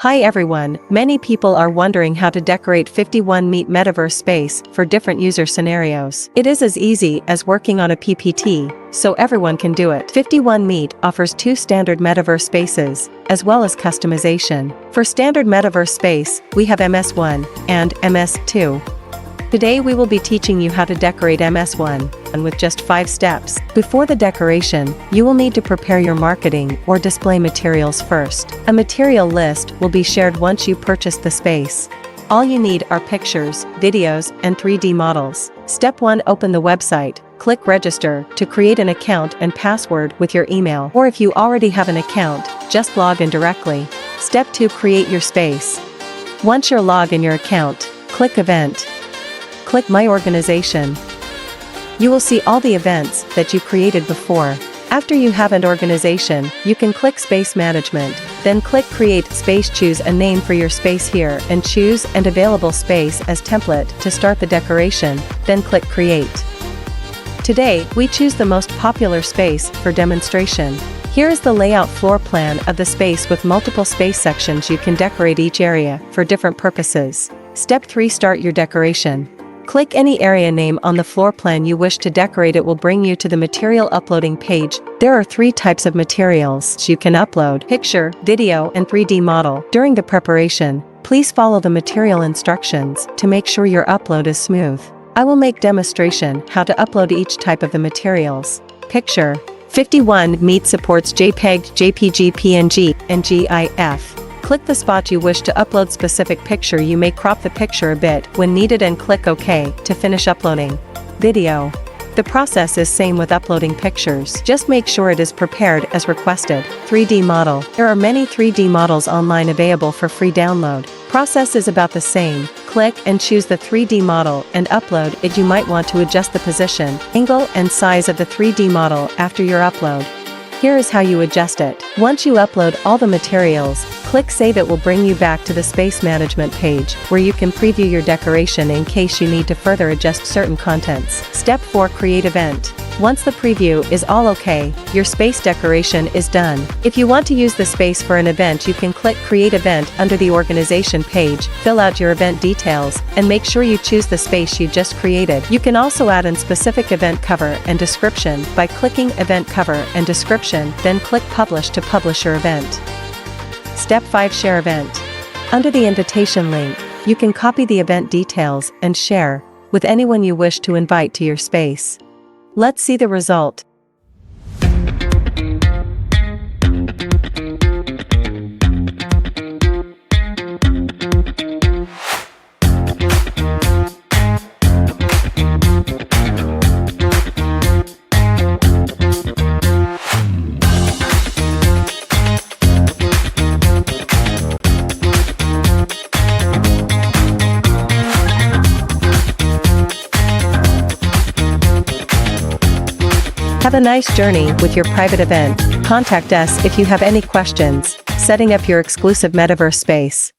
Hi everyone, many people are wondering how to decorate 51 Meet Metaverse space for different user scenarios. It is as easy as working on a PPT, so everyone can do it. 51 Meet offers two standard Metaverse spaces, as well as customization. For standard Metaverse space, we have MS1 and MS2. Today we will be teaching you how to decorate MS1, and with just 5 steps. Before the decoration, you will need to prepare your marketing or display materials first. A material list will be shared once you purchase the space. All you need are pictures, videos, and 3D models. Step 1. Open the website. Click Register to create an account and password with your email. Or if you already have an account, just log in directly. Step 2. Create your space. Once you're logged in your account, click Event. Click My Organization. You will see all the events that you created before. After you have an organization, you can click Space Management, then click Create Space. Choose a name for your space here and choose an available space as template to start the decoration, then click Create. Today, we choose the most popular space for demonstration. Here is the layout floor plan of the space with multiple space sections. You can decorate each area for different purposes. Step 3. Start your decoration. Click any area name on the floor plan you wish to decorate. It will bring you to the material uploading page. There are 3 types of materials you can upload: picture, video, and 3D model. During the preparation, please follow the material instructions to make sure your upload is smooth. I will make demonstration how to upload each type of the materials. Picture. 51 Meet supports JPEG, JPG, PNG, and GIF. Click the spot you wish to upload specific picture. You may crop the picture a bit when needed and click OK to finish uploading. Video. The process is same with uploading pictures. Just make sure it is prepared as requested. 3D model. There are many 3D models online available for free download. Process is about the same. Click and choose the 3D model and upload it. You might want to adjust the position, angle, and size of the 3D model after your upload. Here is how you adjust it. Once you upload all the materials, click Save. It will bring you back to the space management page, where you can preview your decoration in case you need to further adjust certain contents. Step 4. Create event. Once the preview is all okay, your space decoration is done. If you want to use the space for an event, you can click Create Event under the organization page, fill out your event details, and make sure you choose the space you just created. You can also add in specific event cover and description by clicking Event Cover and Description, then click Publish to publish your event. Step 5. Share event. Under the invitation link, you can copy the event details and share with anyone you wish to invite to your space. Let's see the result. Have a nice journey with your private event. Contact us if you have any questions setting up your exclusive Metaverse space.